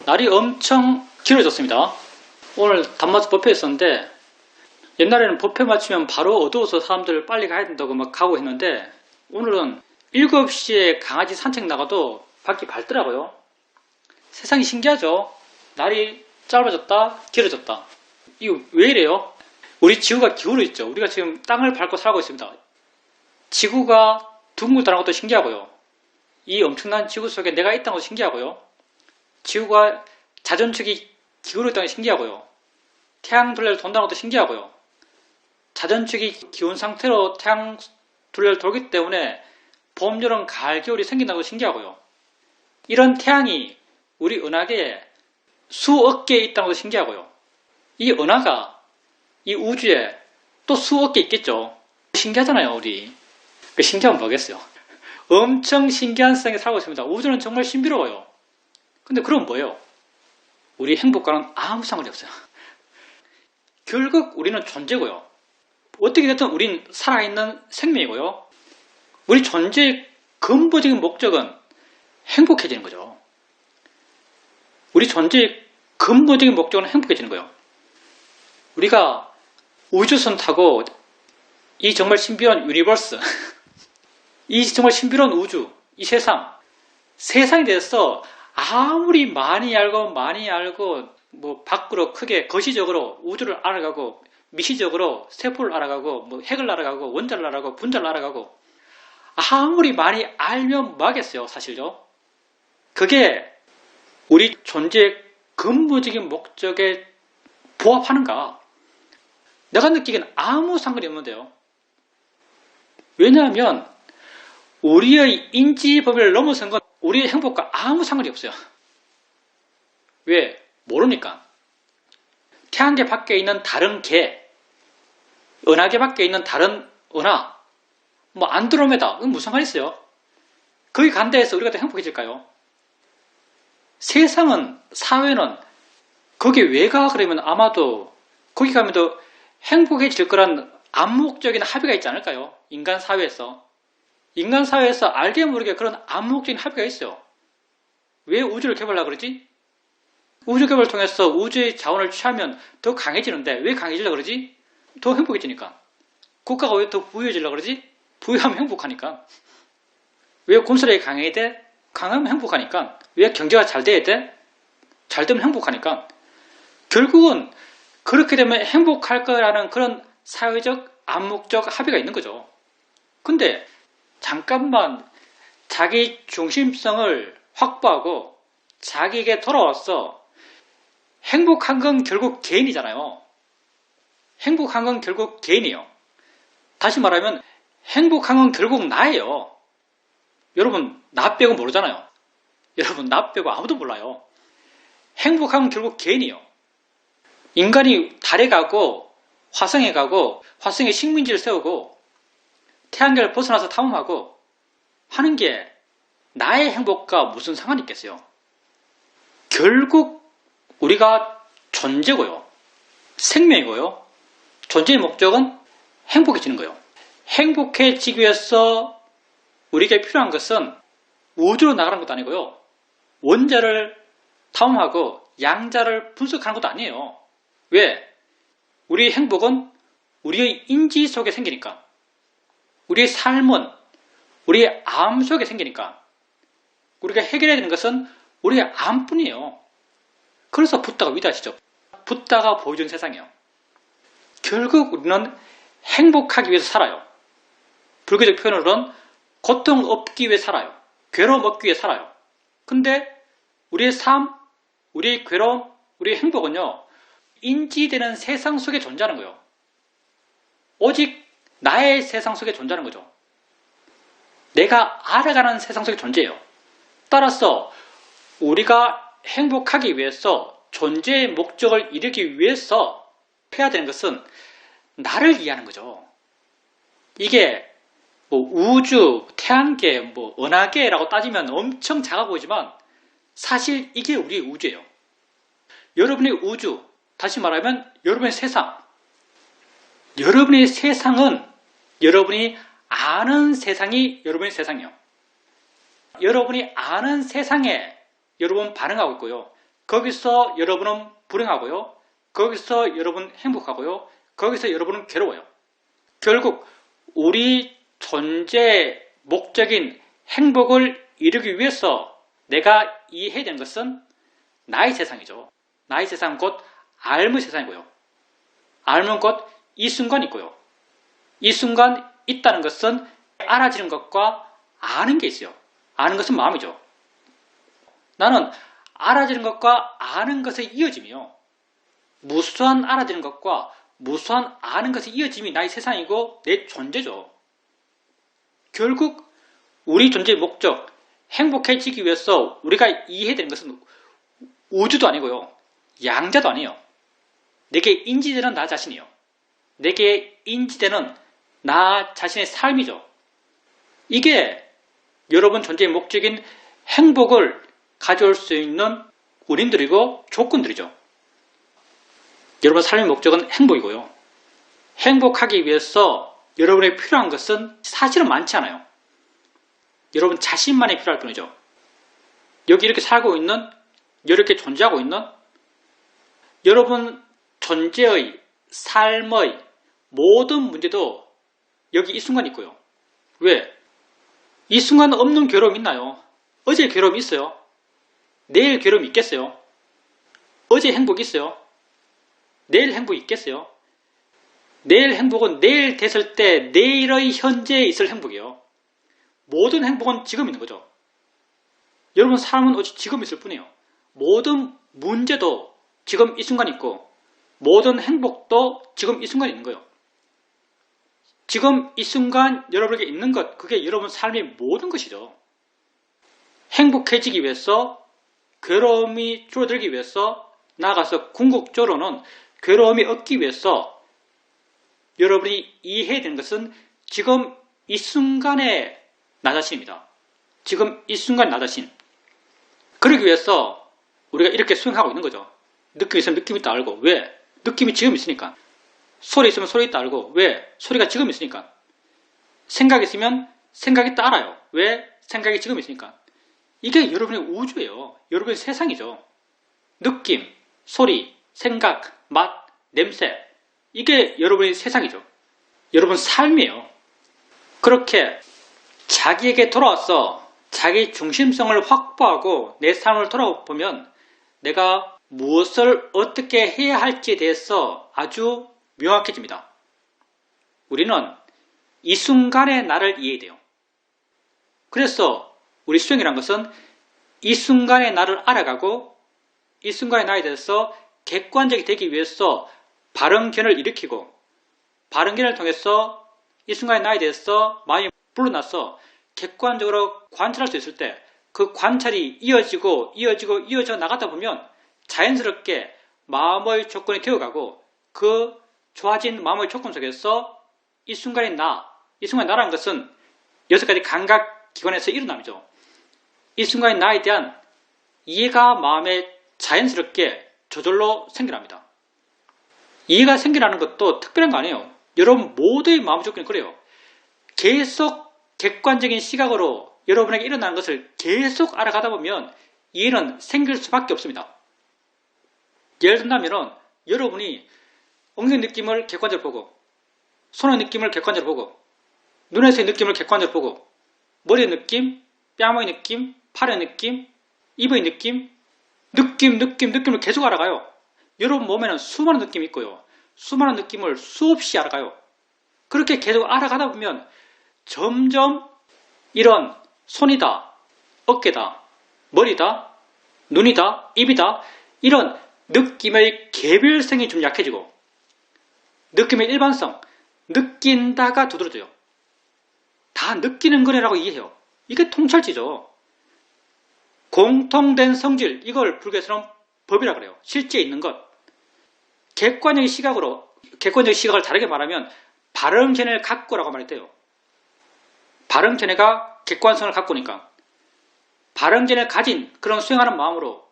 날이 엄청 길어졌습니다. 오늘 단마트 뷔페였었는데 옛날에는 뷔페 마치면 바로 어두워서 사람들 빨리 가야 된다고 막 가고 했는데 오늘은 7시에 강아지 산책 나가도 밖이 밝더라고요. 세상이 신기하죠? 날이 짧아졌다 길어졌다. 이거 왜 이래요? 우리 지구가 기울어 있죠. 우리가 지금 땅을 밟고 살고 있습니다. 지구가 둥글다는 것도 신기하고요. 이 엄청난 지구 속에 내가 있다는 것도 신기하고요. 지구가 자전축이 기울어 있다는 게 신기하고요. 태양 둘레를 돈다는 것도 신기하고요. 자전축이 기운 상태로 태양 둘레를 돌기 때문에 봄, 여름, 가을, 겨울이 생긴다는 것도 신기하고요. 이런 태양이 우리 은하계에 수억 개 있다는 것도 신기하고요. 이 은하가 이 우주에 또 수억 개 있겠죠. 신기하잖아요, 우리. 신기하면 뭐겠어요? 엄청 신기한 세상에 살고 있습니다. 우주는 정말 신비로워요. 근데 그럼 뭐예요? 우리 행복과는 아무 상관이 없어요. 결국 우리는 존재고요. 어떻게 됐든 우린 살아있는 생명이고요. 우리 존재의 근본적인 목적은 행복해지는 거죠. 우리 존재의 근본적인 목적은 행복해지는 거예요. 우리가 우주선 타고 이 정말 신비한 유니버스, 이 정말 신비로운 우주, 이 세상에 대해서 아무리 많이 알고 뭐 밖으로 크게 거시적으로 우주를 알아가고 미시적으로 세포를 알아가고 뭐 핵을 알아가고 원자를 알아가고 분자를 알아가고 아무리 많이 알면 뭐 하겠어요, 사실요. 그게 우리 존재의 근본적인 목적에 부합하는가? 내가 느끼기엔 아무 상관이 없는데요. 왜냐하면 우리의 인지 범위를 넘어선 건 우리의 행복과 아무 상관이 없어요. 왜? 모르니까. 태양계 밖에 있는 다른 개, 은하계 밖에 있는 다른 은하, 뭐 안드로메다, 무슨 상관이 있어요? 거기 간다 해서 우리가 더 행복해질까요? 세상은, 사회는 거기 왜 가? 그러면 아마도 거기 가면 더 행복해질 거란 암묵적인 합의가 있지 않을까요? 인간 사회에서 알게 모르게 그런 암묵적인 합의가 있어요. 왜 우주를 개발하려고 그러지? 우주 개발을 통해서 우주의 자원을 취하면 더 강해지는데 왜 강해지려고 그러지? 더 행복해지니까. 국가가 왜 더 부유해지려고 그러지? 부유하면 행복하니까. 왜 군사력이 강해야 돼? 강하면 행복하니까. 왜 경제가 잘 돼야 돼? 잘 되면 행복하니까. 결국은 그렇게 되면 행복할 거라는 그런 사회적, 암묵적 합의가 있는 거죠. 근데 잠깐만 자기 중심성을 확보하고 자기에게 돌아와서 행복한 건 결국 개인이잖아요. 행복한 건 결국 개인이에요. 다시 말하면 행복한 건 결국 나예요. 여러분 나 빼고 모르잖아요. 여러분 나 빼고 아무도 몰라요. 행복한 건 결국 개인이에요. 인간이 달에 가고 화성에 가고 화성에 식민지를 세우고 태양계를 벗어나서 탐험하고 하는 게 나의 행복과 무슨 상관이 있겠어요? 결국 우리가 존재고요. 생명이고요. 존재의 목적은 행복해지는 거예요. 행복해지기 위해서 우리에게 필요한 것은 우주로 나가는 것도 아니고요. 원자를 탐험하고 양자를 분석하는 것도 아니에요. 왜? 우리의 행복은 우리의 인지 속에 생기니까. 우리의 삶은 우리의 암 속에 생기니까. 우리가 해결해야 되는 것은 우리의 암뿐이에요. 그래서 붓다가 위대하시죠. 붓다가 보여준 세상이에요. 결국 우리는 행복하기 위해서 살아요. 불교적 표현으로는 고통 없기 위해 살아요. 괴로움 없기 위해 살아요. 근데 우리의 삶, 우리의 괴로움, 우리의 행복은요. 인지되는 세상 속에 존재하는 거예요. 오직 나의 세상 속에 존재하는 거죠. 내가 알아가는 세상 속에 존재해요. 따라서 우리가 행복하기 위해서 존재의 목적을 이루기 위해서 해야 되는 것은 나를 이해하는 거죠. 이게 뭐 우주, 태양계, 뭐 은하계라고 따지면 엄청 작아 보이지만 사실 이게 우리의 우주예요. 여러분의 우주, 다시 말하면 여러분의 세상. 여러분의 세상은 여러분이 아는 세상이 여러분의 세상이에요. 여러분이 아는 세상에 여러분 반응하고 있고요. 거기서 여러분은 불행하고요. 거기서 여러분 행복하고요. 거기서 여러분은 괴로워요. 결국 우리 존재의 목적인 행복을 이루기 위해서 내가 이해해야 되는 것은 나의 세상이죠. 나의 세상은 곧 알의 세상이고요. 알은 곧 이 순간이고요. 이 순간 있다는 것은 알아지는 것과 아는 게 있어요. 아는 것은 마음이죠. 나는 알아지는 것과 아는 것의 이어짐이요. 무수한 알아지는 것과 무수한 아는 것의 이어짐이 나의 세상이고 내 존재죠. 결국 우리 존재의 목적, 행복해지기 위해서 우리가 이해해야 되는 것은 우주도 아니고요. 양자도 아니에요. 내게 인지되는 나 자신이요. 내게 인지되는 나 자신의 삶이죠. 이게 여러분 존재의 목적인 행복을 가져올 수 있는 원인들이고 조건들이죠. 여러분 삶의 목적은 행복이고요. 행복하기 위해서 여러분에게 필요한 것은 사실은 많지 않아요. 여러분 자신만이 필요할 뿐이죠. 여기 이렇게 살고 있는, 이렇게 존재하고 있는 여러분 존재의 삶의 모든 문제도 여기 이 순간 있고요. 왜? 이 순간 없는 괴로움이 있나요? 어제 괴로움이 있어요? 내일 괴로움이 있겠어요? 어제 행복이 있어요? 내일 행복이 있겠어요? 내일 행복은 내일 됐을 때 내일의 현재에 있을 행복이에요. 모든 행복은 지금 있는 거죠. 여러분 삶은 오직 지금 있을 뿐이에요. 모든 문제도 지금 이 순간 있고 모든 행복도 지금 이 순간 있는 거예요. 지금 이 순간 여러분에게 있는 것, 그게 여러분 삶의 모든 것이죠. 행복해지기 위해서, 괴로움이 줄어들기 위해서, 나아가서 궁극적으로는 괴로움이 없기 위해서 여러분이 이해해야 되는 것은 지금 이 순간의 나 자신입니다. 지금 이 순간 나 자신. 그러기 위해서 우리가 이렇게 수행하고 있는 거죠. 느낌이 있으면 느낌이 있다 알고. 왜? 느낌이 지금 있으니까. 소리 있으면 소리 있다 알고. 왜? 소리가 지금 있으니까. 생각이 있으면 생각이 있다 알아요. 왜? 생각이 지금 있으니까. 이게 여러분의 우주예요. 여러분의 세상이죠. 느낌, 소리, 생각, 맛, 냄새. 이게 여러분의 세상이죠. 여러분 삶이에요. 그렇게 자기에게 돌아와서 자기 중심성을 확보하고 내 삶을 돌아보면 내가 무엇을 어떻게 해야 할지에 대해서 아주 명확해집니다. 우리는 이 순간의 나를 이해해야 돼요. 그래서 우리 수행이란 것은 이 순간의 나를 알아가고 이 순간의 나에 대해서 객관적이 되기 위해서 발언견을 일으키고 발언견을 통해서 이 순간의 나에 대해서 마음이 불러나서 객관적으로 관찰할 수 있을 때 그 관찰이 이어져 나가다 보면 자연스럽게 마음의 조건이 되어가고 그 좋아진 마음의 조건 속에서 이 순간의 나, 이 순간의 나라는 것은 6가지 감각기관에서 일어남이죠. 이 순간의 나에 대한 이해가 마음에 자연스럽게 저절로 생겨납니다. 이해가 생겨나는 것도 특별한 거 아니에요. 여러분 모두의 마음 조건이 그래요. 계속 객관적인 시각으로 여러분에게 일어나는 것을 계속 알아가다 보면 이해는 생길 수밖에 없습니다. 예를 든다면 여러분이 엉덩이 느낌을 객관적으로 보고 손의 느낌을 객관적으로 보고 눈에서의 느낌을 객관적으로 보고 머리의 느낌, 뺨의 느낌, 팔의 느낌, 입의 느낌을 계속 알아가요. 여러분 몸에는 수많은 느낌이 있고요. 수많은 느낌을 수없이 알아가요. 그렇게 계속 알아가다 보면 점점 이런 손이다, 어깨다, 머리다, 눈이다, 입이다 이런 느낌의 개별성이 좀 약해지고 느낌의 일반성, 느낀다가 두드러져요. 다 느끼는 거래라고 이해해요. 이게 통찰지죠. 공통된 성질, 이걸 불교에서는 법이라고 그래요. 실제 있는 것. 객관적인 시각을 다르게 말하면 발음전해를 갖고라고 말했대요. 발음전해가 객관성을 갖고니까 발음전해를 가진 그런 수행하는 마음으로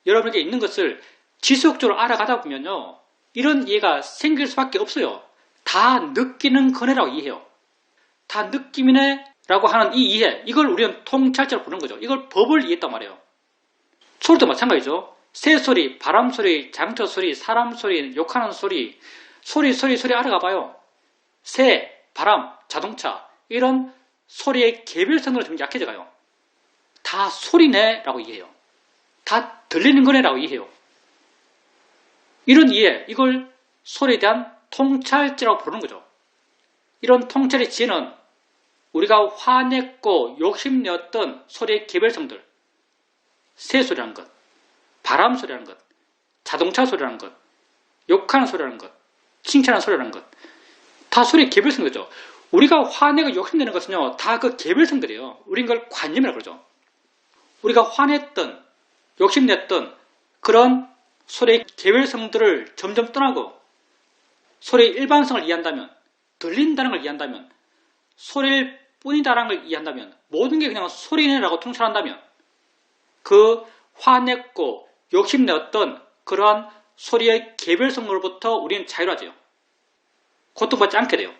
여러분에게 있는 것을 지속적으로 알아가다 보면요. 이런 이해가 생길 수밖에 없어요. 다 느끼는 거네라고 이해해요. 다 느낌이네라고 하는 이 이해, 이걸 우리는 통찰자로 부르는 거죠. 이걸 법을 이해했단 말이에요. 소리도 마찬가지죠. 새 소리, 바람 소리, 장터 소리, 사람 소리, 욕하는 소리, 소리 알아가 봐요. 새, 바람, 자동차 이런 소리의 개별성으로 좀 약해져 가요. 다 소리네 라고 이해해요. 다 들리는 거네 라고 이해해요. 이런 이해, 이걸 소리에 대한 통찰지라고 부르는 거죠. 이런 통찰의 지혜는 우리가 화냈고 욕심내었던 소리의 개별성들, 새 소리라는 것, 바람 소리라는 것, 자동차 소리라는 것, 욕하는 소리라는 것, 칭찬하는 소리라는 것, 다 소리의 개별성이죠. 우리가 화내고 욕심내는 것은요, 다 그 개별성들이에요. 우린 그걸 관념이라고 그러죠. 우리가 화냈던, 욕심냈던 그런 소리의 개별성들을 점점 떠나고 소리의 일반성을 이해한다면, 들린다는 걸 이해한다면, 소리일 뿐이다라는 걸 이해한다면, 모든 게 그냥 소리네라고 통찰한다면 그 화냈고 욕심내었던 그러한 소리의 개별성으로부터 우리는 자유하죠. 고통받지 않게 돼요.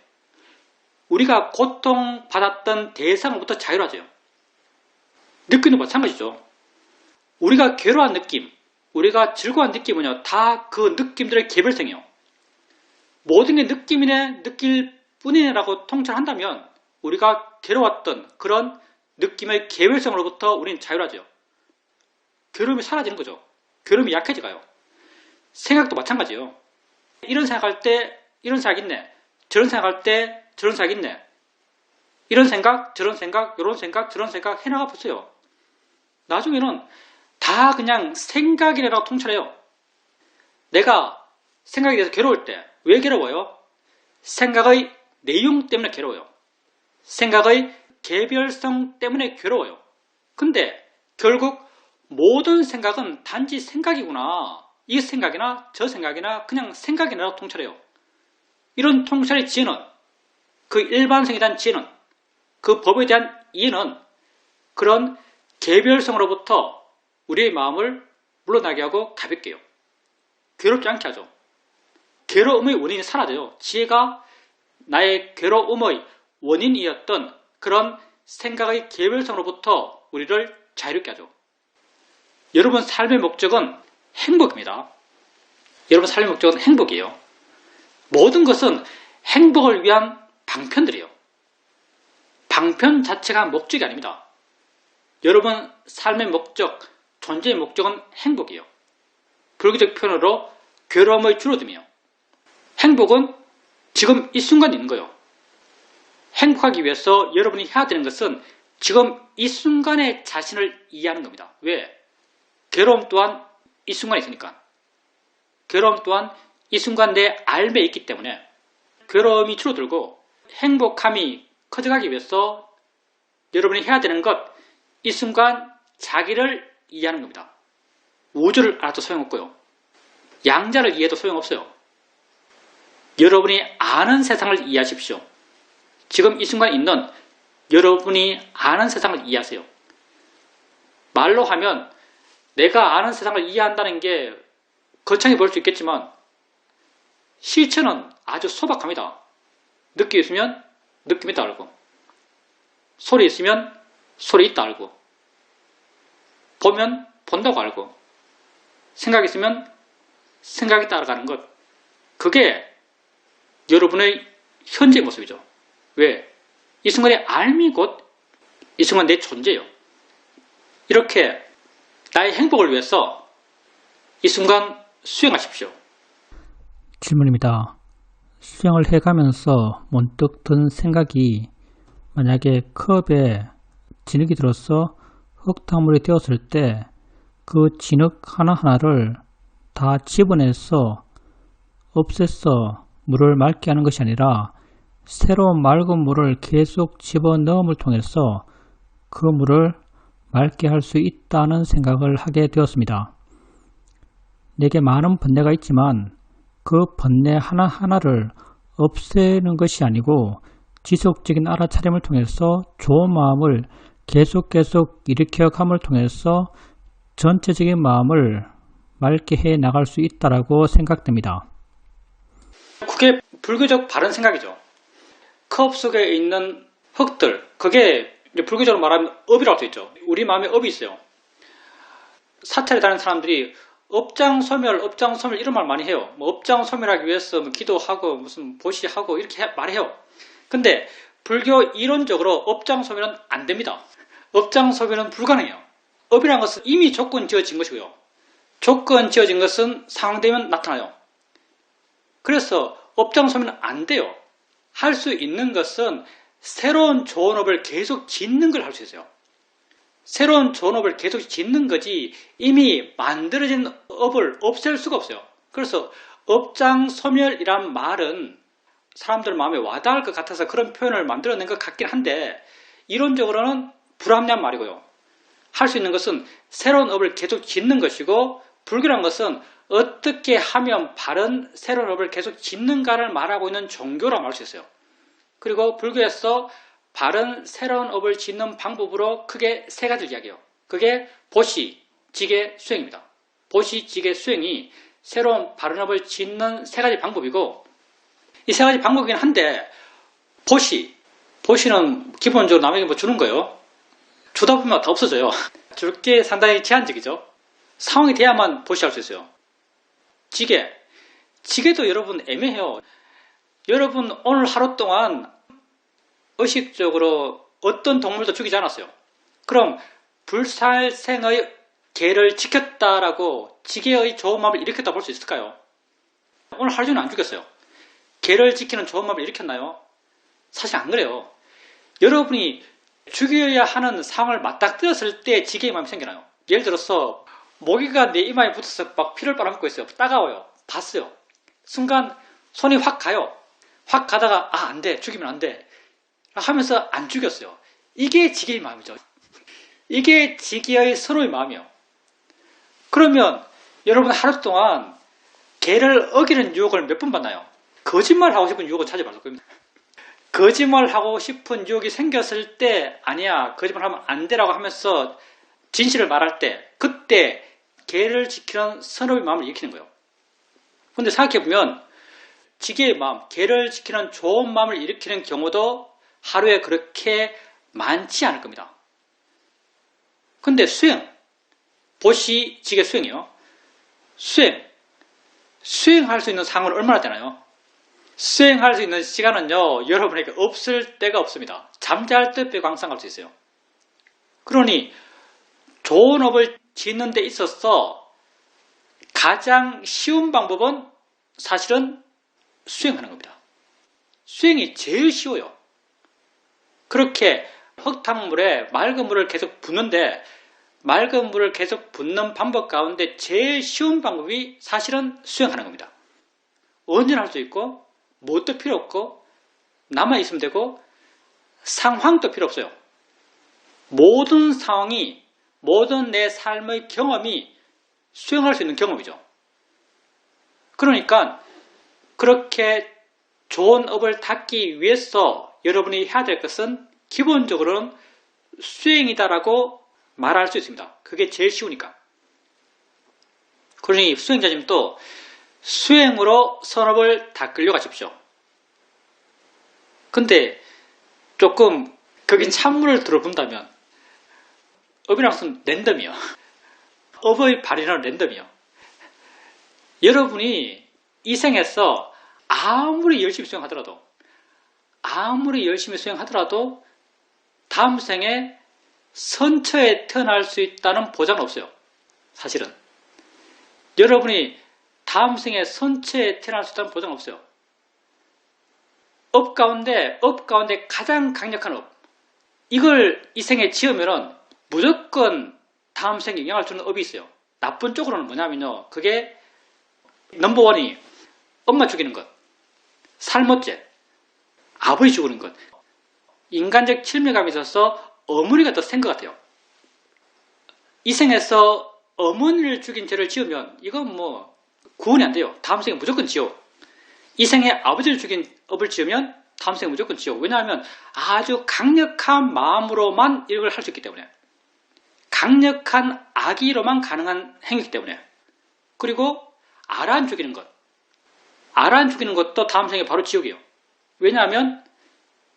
우리가 고통받았던 대상으로부터 자유하죠. 느낌도 마찬가지죠. 우리가 괴로운 느낌, 우리가 즐거운 느낌은요, 다 그 느낌들의 개별성이에요. 모든 게 느낌이네, 느낄 뿐이네라고 통찰한다면 우리가 괴로웠던 그런 느낌의 개별성으로부터 우리는 자유하죠. 괴로움이 사라지는 거죠. 괴로움이 약해져가요. 생각도 마찬가지예요. 이런 생각할 때 이런 생각 있네. 저런 생각할 때 저런 생각 있네. 이런 생각, 저런 생각, 이런 생각, 저런 생각 해나가 보세요. 나중에는 다 그냥 생각이라고 통찰해요. 내가 생각에 대해서 괴로울 때 왜 괴로워요? 생각의 내용 때문에 괴로워요. 생각의 개별성 때문에 괴로워요. 근데 결국 모든 생각은 단지 생각이구나. 이 생각이나 저 생각이나 그냥 생각이라고 통찰해요. 이런 통찰의 지혜는, 그 일반성에 대한 지혜는, 그 법에 대한 이해는 그런 개별성으로부터 우리의 마음을 물러나게 하고 가볍게 해요. 괴롭지 않게 하죠. 괴로움의 원인이 사라져요. 지혜가 나의 괴로움의 원인이었던 그런 생각의 개별성으로부터 우리를 자유롭게 하죠. 여러분 삶의 목적은 행복입니다. 여러분 삶의 목적은 행복이에요. 모든 것은 행복을 위한 방편들이에요. 방편 자체가 목적이 아닙니다. 여러분 삶의 목적, 존재의 목적은 행복이에요. 불교적 표현으로 괴로움의 줄어듦이에요. 행복은 지금 이 순간에 있는 거예요. 행복하기 위해서 여러분이 해야 되는 것은 지금 이 순간의 자신을 이해하는 겁니다. 왜? 괴로움 또한 이 순간에 있으니까. 괴로움 또한 이 순간 내 알에 있기 때문에 괴로움이 줄어들고 행복함이 커져가기 위해서 여러분이 해야 되는 것, 이 순간 자기를 이해하는 겁니다. 우주를 알아도 소용없고요. 양자를 이해해도 소용없어요. 여러분이 아는 세상을 이해하십시오. 지금 이 순간 있는 여러분이 아는 세상을 이해하세요. 말로 하면 내가 아는 세상을 이해한다는 게 거창해 보일 수 있겠지만 실체는 아주 소박합니다. 느낌 있으면 느낌 있다 알고, 소리 있으면 소리 있다 알고, 보면 본다고 알고, 생각 있으면 생각이 따라가는 것, 그게 여러분의 현재 모습이죠. 왜? 이 순간의 알미 곧 이 순간 내 존재예요. 이렇게 나의 행복을 위해서 이 순간 수행하십시오. 질문입니다. 수행을 해가면서 문득 든 생각이 만약에 컵에 진흙이 들어서 흙탕물이 되었을 때 그 진흙 하나하나를 다 집어내서 없애서 물을 맑게 하는 것이 아니라 새로운 맑은 물을 계속 집어넣음을 통해서 그 물을 맑게 할 수 있다는 생각을 하게 되었습니다. 내게 많은 번뇌가 있지만 그 번뇌 하나하나를 없애는 것이 아니고 지속적인 알아차림을 통해서 좋은 마음을 계속 일으켜감을 통해서 전체적인 마음을 맑게 해 나갈 수 있다고 생각됩니다. 그게 불교적 바른 생각이죠. 컵 속에 있는 흙들, 그게 불교적으로 말하면 업이라고 할 수 있죠. 우리 마음에 업이 있어요. 사찰에 다니는 사람들이 업장소멸 이런 말 많이 해요. 뭐 업장소멸하기 위해서 뭐 기도하고 무슨 보시하고 이렇게 말해요. 근데 불교 이론적으로 업장소멸은 안 됩니다. 업장소멸은 불가능해요. 업이라는 것은 이미 조건 지어진 것이고요. 조건 지어진 것은 상황되면 나타나요. 그래서 업장소멸은 안 돼요. 할 수 있는 것은 새로운 좋은 업을 계속 짓는 걸 할 수 있어요. 새로운 좋은 업을 계속 짓는 거지 이미 만들어진 업을 없앨 수가 없어요. 그래서 업장소멸이란 말은 사람들 마음에 와닿을 것 같아서 그런 표현을 만들어낸 것 같긴 한데 이론적으로는 불합리한 말이고요. 할 수 있는 것은 새로운 업을 계속 짓는 것이고 불교란 것은 어떻게 하면 바른 새로운 업을 계속 짓는가를 말하고 있는 종교라고 말 수 있어요. 그리고 불교에서 바른 새로운 업을 짓는 방법으로 크게 세 가지를 이야기해요. 그게 보시, 지계, 수행입니다. 보시, 지계, 수행이 새로운 바른 업을 짓는 세 가지 방법이고 이 세 가지 방법이긴 한데 보시는 기본적으로 남에게 뭐 주는 거예요. 주다 보면 다 없어져요. 줄 게 상당히 제한적이죠. 상황이 돼야만 보시할 수 있어요. 지게도 여러분 애매해요. 여러분 오늘 하루 동안 의식적으로 어떤 동물도 죽이지 않았어요. 그럼 불살생의 개를 지켰다라고 지게의 좋은 마음을 일으켰다 볼 수 있을까요? 오늘 하루 종일 안 죽였어요. 개를 지키는 좋은 마음을 일으켰나요? 사실 안 그래요. 여러분이 죽여야 하는 상황을 맞닥뜨렸을 때 지게의 마음이 생겨나요. 예를 들어서 모기가 내 이마에 붙어서 막 피를 빨아먹고 있어요. 따가워요. 봤어요. 순간 손이 확 가요. 확 가다가 안 돼. 죽이면 안 돼. 하면서 안 죽였어요. 이게 지게의 마음이죠. 이게 지게의 선호의 마음이에요. 그러면 여러분 하루 동안 개를 어기는 유혹을 몇 번 받나요? 거짓말하고 싶은 유혹은 찾지 말고 겁니다. 거짓말하고 싶은 유혹이 생겼을 때 아니야 거짓말하면 안 되라고 하면서 진실을 말할 때 그때 개를 지키는 선호의 마음을 일으키는 거예요. 근데 생각해보면 지게의 마음, 개를 지키는 좋은 마음을 일으키는 경우도 하루에 그렇게 많지 않을 겁니다. 근데 수행, 보시, 지게 수행이요. 수행할 수 있는 상황은 얼마나 되나요? 수행할 수 있는 시간은요, 여러분에게 없을 때가 없습니다. 잠잘 때 빼고 항상 할 수 있어요. 그러니 좋은 업을 짓는 데 있어서 가장 쉬운 방법은 사실은 수행하는 겁니다. 수행이 제일 쉬워요. 그렇게 흙탕물에 맑은 물을 계속 붓는데 맑은 물을 계속 붓는 방법 가운데 제일 쉬운 방법이 사실은 수행하는 겁니다. 언제나 할 수 있고 뭣도 필요 없고 남아 있으면 되고 상황도 필요 없어요. 모든 상황이 모든 내 삶의 경험이 수행할 수 있는 경험이죠. 그러니까 그렇게 좋은 업을 닦기 위해서 여러분이 해야 될 것은 기본적으로는 수행이다라고 말할 수 있습니다. 그게 제일 쉬우니까. 그러니 수행자님도 수행으로 선업을 닦으려고 하십시오. 근데 조금 거기 찬물을 들어본다면 업이라는 것은 랜덤이요. 업의 발현은 랜덤이요. 여러분이 이 생에서 아무리 열심히 수행하더라도 다음 생에 선처에 태어날 수 있다는 보장은 없어요. 사실은. 여러분이 다음 생에 선처에 태어날 수 있다는 보장은 없어요. 업 가운데 가장 강력한 업. 이걸 이 생에 지으면은 무조건 다음 생에 영향을 주는 업이 있어요. 나쁜 쪽으로는 뭐냐면요. 그게 넘버원이 엄마 죽이는 것, 살못죄, 아버지 죽이는 것. 인간적 칠매감이 있어서 어머니가 더 센 것 같아요. 이 생에서 어머니를 죽인 죄를 지으면 이건 뭐 구원이 안 돼요. 다음 생에 무조건 지옥. 이 생에 아버지를 죽인 업을 지으면 다음 생에 무조건 지옥. 왜냐하면 아주 강력한 마음으로만 이걸 할 수 있기 때문에. 강력한 악의로만 가능한 행위이기 때문에. 그리고 아란 죽이는 것. 아란 죽이는 것도 다음 생에 바로 지옥이에요. 왜냐하면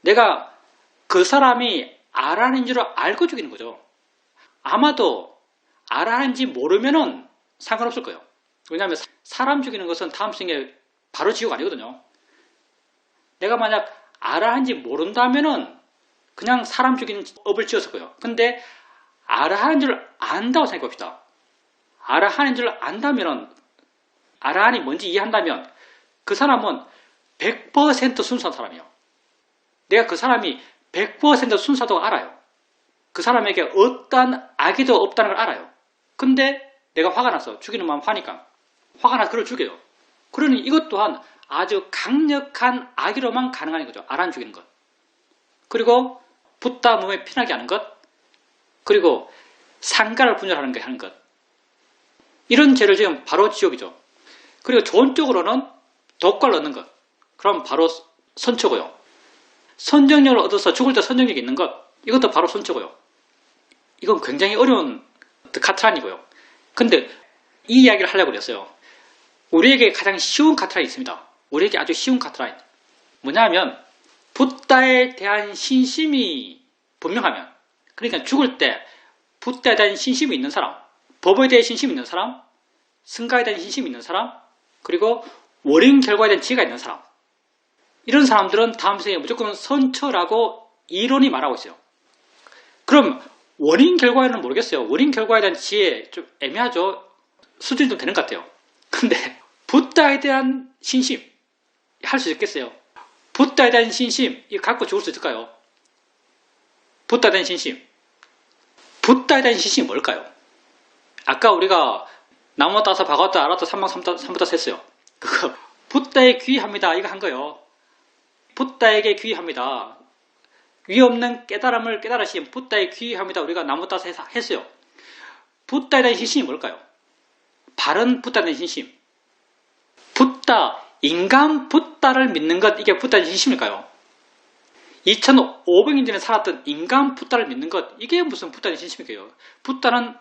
내가 그 사람이 아란인 줄 알고 죽이는 거죠. 아마도 아란인지 모르면은 상관없을 거예요. 왜냐하면 사람 죽이는 것은 다음 생에 바로 지옥 아니거든요. 내가 만약 아라한지 모른다면은 그냥 사람 죽이는 업을 지었을 거예요. 근데 아라한인 줄 안다고 생각해봅시다. 아라한인 줄 안다면은, 아라한이 뭔지 이해한다면 그 사람은 100% 순수한 사람이에요. 내가 그 사람이 100% 순수하다고 알아요. 그 사람에게 어떠한 악의도 없다는 걸 알아요. 근데 내가 화가 나서 죽이는 마음 화니까 화가 나서 그를 죽여요. 그러니 이것 또한 아주 강력한 악의로만 가능한 거죠. 아라한 죽이는 것. 그리고 붓다 몸에 피나게 하는 것. 그리고 상가를 분열하는 것. 이런 죄를 지으면 바로 지옥이죠. 그리고 좋은 쪽으로는 덕과를 얻는 것. 그럼 바로 선처고요. 선정력을 얻어서 죽을 때 선정력이 있는 것. 이것도 바로 선처고요. 이건 굉장히 어려운 카트라인이고요. 근데 이 이야기를 하려고 그랬어요. 우리에게 가장 쉬운 카트라인이 있습니다. 우리에게 아주 쉬운 카트라인. 뭐냐면 붓다에 대한 신심이 분명하면, 그러니까 죽을 때 붓다에 대한 신심이 있는 사람, 법에 대해 신심이 있는 사람, 승가에 대한 신심이 있는 사람, 그리고 원인 결과에 대한 지혜가 있는 사람, 이런 사람들은 다음 생에 무조건 선처라고 이론이 말하고 있어요. 그럼 원인 결과에는 모르겠어요. 원인 결과에 대한 지혜 좀 애매하죠. 수준이 좀 되는 것 같아요. 근데 붓다에 대한 신심 할 수 있겠어요? 붓다에 대한 신심 이거 갖고 죽을 수 있을까요? 붓다에 대한 신심. 붓다에 대한 신심이 뭘까요? 아까 우리가 나무 따서 박았다 알았다 삼부다 셌어요. 그거 붓다에 귀의합니다. 이거 한 거예요. 붓다에게 귀의합니다. 위 없는 깨달음을 깨달으신 붓다에 귀의합니다. 우리가 나무 따서 했어요. 붓다에 대한 신심이 뭘까요? 바른 붓다에 대한 신심. 붓다, 인간 붓다를 믿는 것, 이게 붓다의 신심일까요? 2500년 전에 살았던 인간 붓다를 믿는 것, 이게 무슨 붓다의 신심일까요? 붓다는,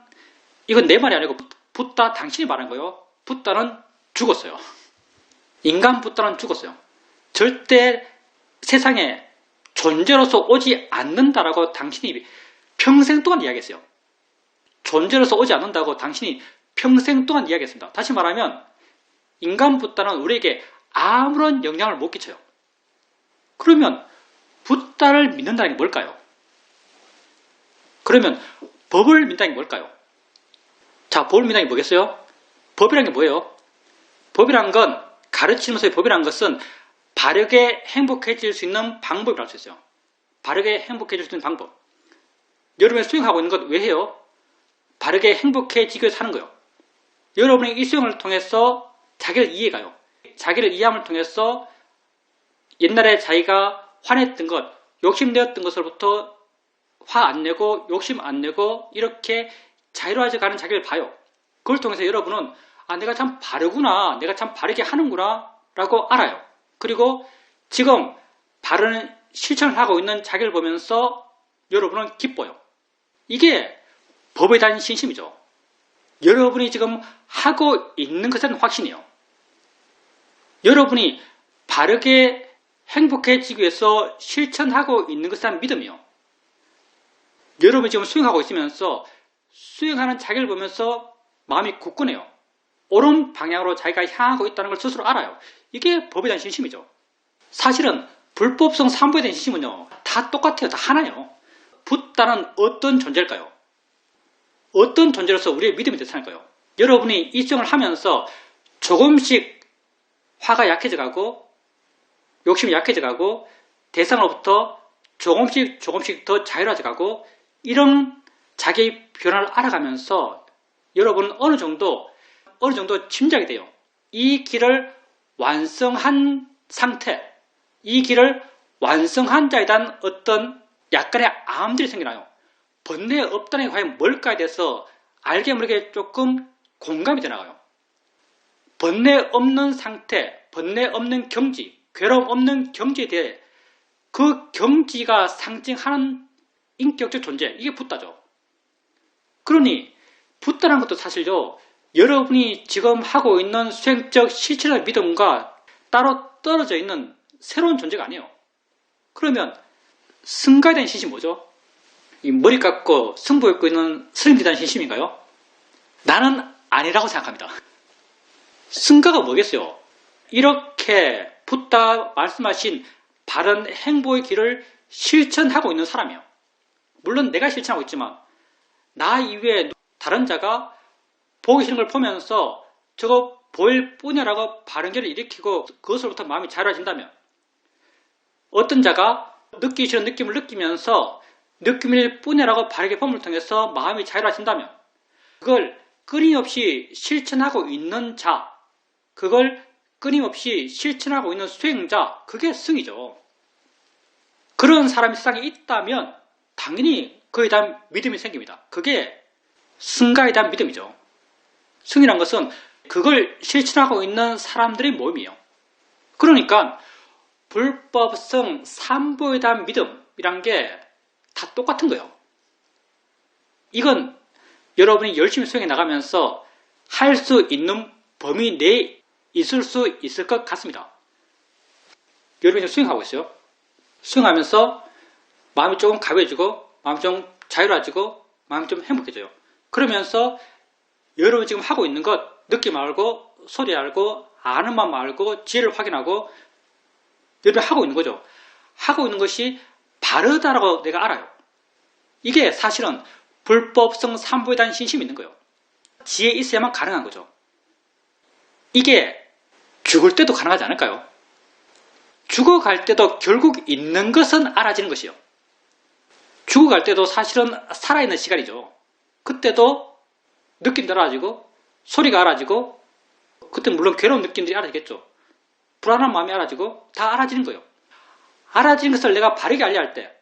이건 내 말이 아니고 붓다 당신이 말한 거예요. 붓다는 죽었어요. 인간 붓다는 죽었어요. 절대 세상에 존재로서 오지 않는다라고 당신이 평생 동안 이야기했어요. 존재로서 오지 않는다고 당신이 평생 동안 이야기했습니다. 다시 말하면 인간 붓다는 우리에게 아무런 영향을 못 끼쳐요. 그러면 붓다를 믿는다는 게 뭘까요? 그러면 법을 믿는다는 게 뭘까요? 자, 법을 믿는다는 게 뭐겠어요? 법이라는 게 뭐예요? 법이란 건, 가르치면서의 법이란 것은 바르게 행복해질 수 있는 방법이라고 할 수 있어요. 바르게 행복해질 수 있는 방법. 여러분이 수행하고 있는 것 왜 해요? 바르게 행복해지기 위해서 하는 거예요. 여러분이 이 수행을 통해서 자기를 이해가요. 자기를 이해함을 통해서 옛날에 자기가 화냈던 것, 욕심내었던 것으로부터 화 안 내고 욕심 안 내고 이렇게 자유로워져 가는 자기를 봐요. 그걸 통해서 여러분은 아, 내가 참 바르구나, 내가 참 바르게 하는구나 라고 알아요. 그리고 지금 바른 실천을 하고 있는 자기를 보면서 여러분은 기뻐요. 이게 법에 대한 신심이죠. 여러분이 지금 하고 있는 것은 확신이에요. 여러분이 바르게 행복해지기 위해서 실천하고 있는 것은 믿음이요. 여러분이 지금 수행하고 있으면서 수행하는 자기를 보면서 마음이 굳건해요. 옳은 방향으로 자기가 향하고 있다는 걸 스스로 알아요. 이게 법에 대한 신심이죠. 사실은 불법성 삼부에 대한 신심은요, 다 똑같아요. 다 하나예요. 붓다는 어떤 존재일까요? 어떤 존재로서 우리의 믿음이 되살까요? 여러분이 이 수행을 하면서 조금씩 화가 약해져가고 욕심이 약해져가고 대상으로부터 조금씩 더 자유로워져가고 이런 자기 변화를 알아가면서 여러분은 어느 정도 짐작이 돼요. 이 길을 완성한 상태, 이 길을 완성한 자에 대한 어떤 약간의 암들이 생겨나요. 번뇌 없다는 게 과연 뭘까에 대해서 알게 모르게 조금 공감이 되나가요. 번뇌 없는 상태, 번뇌 없는 경지, 괴로움 없는 경지에 대해 그 경지가 상징하는 인격적 존재, 이게 붓다죠. 그러니 붓다라는 것도 사실요, 여러분이 지금 하고 있는 수행적 실체적 믿음과 따로 떨어져 있는 새로운 존재가 아니에요. 그러면 승가에 대한 신심이 뭐죠? 이 머리 깎고 승부 입고 있는 스님들에 대한 신심인가요? 나는 아니라고 생각합니다. 승가가 뭐겠어요? 이렇게 붓다 말씀하신 바른 행복의 길을 실천하고 있는 사람이에요. 물론 내가 실천하고 있지만 나 이외에 다른 자가 보기 싫은 걸 보면서 저거 보일 뿐이라고 바른 길을 일으키고 그것으로부터 마음이 자유해진다면, 어떤 자가 느끼기 싫은 느낌을 느끼면서 느낌일 뿐이라고 바르게 봄을 통해서 마음이 자유해진다면, 그걸 끊임없이 실천하고 있는 자, 그걸 끊임없이 실천하고 있는 수행자, 그게 승이죠. 그런 사람이 세상에 있다면 당연히 그에 대한 믿음이 생깁니다. 그게 승가에 대한 믿음이죠. 승이란 것은 그걸 실천하고 있는 사람들의 모임이에요. 그러니까 불법성 삼보에 대한 믿음이란 게 다 똑같은 거예요. 이건 여러분이 열심히 수행해 나가면서 할 수 있는 범위 내에 있을 수 있을 것 같습니다. 여러분이 수행하고 있어요. 수행하면서 마음이 조금 가벼워지고 마음이 좀 자유로워지고 마음이 좀 행복해져요. 그러면서 여러분이 지금 하고 있는 것, 느낌 알고 소리 알고 아는 마음 알고 지혜를 확인하고 여러분이 하고 있는 거죠. 하고 있는 것이 바르다라고 내가 알아요. 이게 사실은 불법성 삼보에 대한 신심이 있는 거예요. 지혜 있어야만 가능한 거죠. 이게 죽을 때도 가능하지 않을까요? 죽어갈 때도 결국 있는 것은 알아지는 것이요. 죽어갈 때도 사실은 살아있는 시간이죠. 그때도 느낌도 알아지고 소리가 알아지고, 그때 물론 괴로운 느낌들이 알아지겠죠. 불안한 마음이 알아지고 다 알아지는 거예요. 알아지는 것을 내가 바르게 알려 할 때,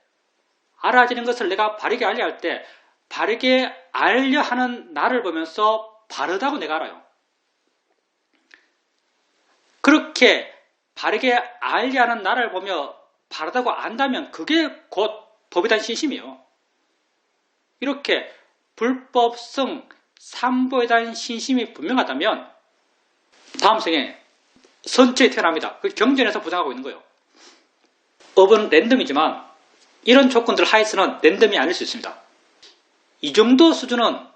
바르게 알려 하는 나를 보면서 바르다고 내가 알아요. 그렇게 바르게 알려 하는 나를 보며 바르다고 안다면 그게 곧 법에 대한 신심이에요. 이렇게 불법성 삼보에 대한 신심이 분명하다면 다음 생에 선처에 태어납니다. 그 경전에서 부정하고 있는 거예요. 업은 랜덤이지만 이런 조건들 하에서는 랜덤이 아닐 수 있습니다. 이 정도 수준은,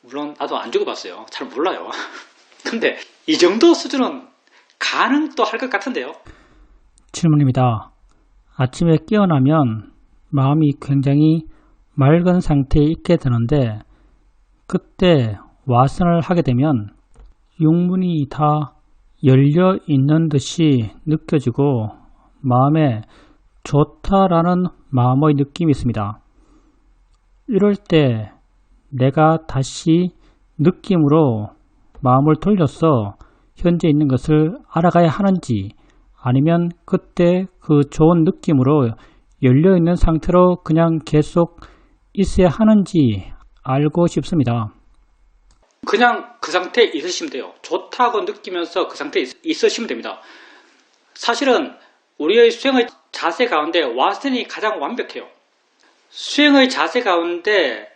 물론 나도 안 죽어봤어요. 잘 몰라요. 근데 이 정도 수준은 가능도 할 것 같은데요. 질문입니다. 아침에 깨어나면 마음이 굉장히 맑은 상태에 있게 되는데, 그때 와선을 하게 되면 육문이 다 열려 있는 듯이 느껴지고 마음에 좋다라는 마음의 느낌이 있습니다. 이럴 때 내가 다시 느낌으로 마음을 돌려서 현재 있는 것을 알아가야 하는지, 아니면 그때 그 좋은 느낌으로 열려있는 상태로 그냥 계속 있어야 하는지 알고 싶습니다. 그냥 그 상태에 있으시면 돼요. 좋다고 느끼면서 그 상태에 있으시면 됩니다. 사실은 우리의 수행의 자세 가운데 와선이 가장 완벽해요. 수행의 자세 가운데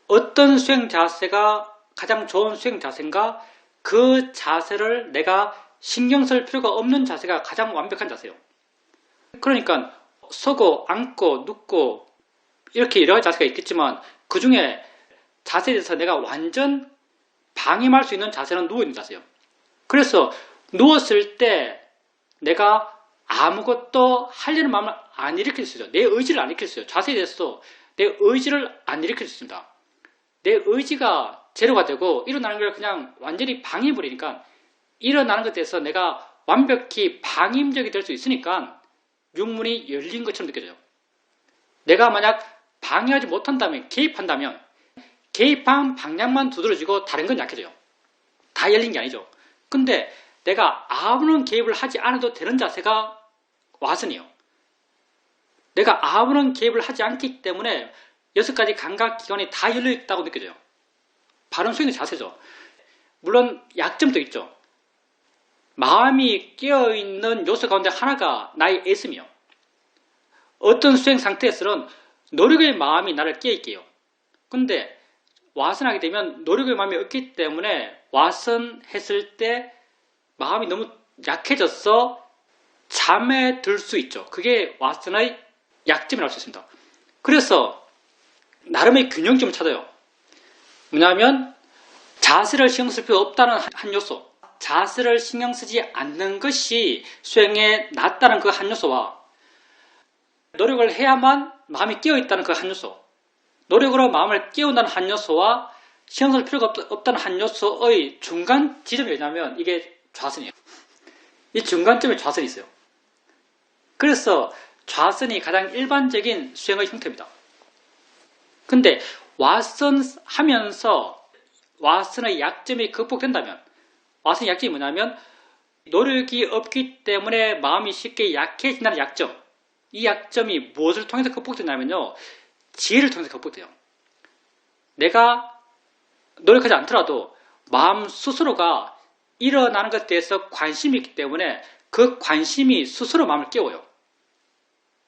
어떤 수행 자세가 가장 좋은 수행 자세인가, 그 자세를 내가 신경 쓸 필요가 없는 자세가 가장 완벽한 자세예요. 그러니까 서고 앉고 눕고 이렇게 여러 가지 자세가 있겠지만, 그 중에 자세에 대해서 내가 완전 방임할 수 있는 자세는 누워있는 자세예요. 그래서 누웠을 때 내가 아무것도 하려는 마음을 안 일으킬 수 있어요. 내 의지를 안 일으킬 수 있어요. 자세에 대해서 내 의지를 안 일으킬 수 있습니다. 내 의지가 제로가 되고 일어나는 걸 그냥 완전히 방해해버리니까, 일어나는 것에 대해서 내가 완벽히 방임적이 될 수 있으니까 육문이 열린 것처럼 느껴져요. 내가 만약 방해하지 못한다면, 개입한다면, 개입한 방향만 두드러지고 다른 건 약해져요. 다 열린 게 아니죠. 근데 내가 아무런 개입을 하지 않아도 되는 자세가 와선이에요. 내가 아무런 개입을 하지 않기 때문에 6가지 감각기관이 다 열려있다고 느껴져요. 바른 수행의 자세죠. 물론 약점도 있죠. 마음이 깨어있는 요소 가운데 하나가 나의 애씀이요. 어떤 수행 상태에서는 노력의 마음이 나를 깨있게 해요. 근데 와선하게 되면 노력의 마음이 없기 때문에 와선했을 때 마음이 너무 약해져서 잠에 들 수 있죠. 그게 와선의 약점이라고 할 수 있습니다. 그래서 나름의 균형점을 찾아요. 뭐냐면 자세를 신경 쓸 필요 없다는 한 요소, 자세를 신경 쓰지 않는 것이 수행에 낫다는 그 한 요소와 노력을 해야만 마음이 깨어있다는 그 한 요소, 노력으로 마음을 깨운다는 한 요소와 신경 쓸 필요가 없다는 한 요소의 중간 지점이 뭐냐면 이게 좌선이에요. 이 중간점에 좌선이 있어요. 그래서 좌선이 가장 일반적인 수행의 형태입니다. 근데 와선하면서 와선의 약점이 극복된다면, 와선의 약점이 뭐냐면 노력이 없기 때문에 마음이 쉽게 약해진다는 약점, 이 약점이 무엇을 통해서 극복되냐면요, 지혜를 통해서 극복돼요. 내가 노력하지 않더라도 마음 스스로가 일어나는 것에 대해서 관심이 있기 때문에 그 관심이 스스로 마음을 깨워요.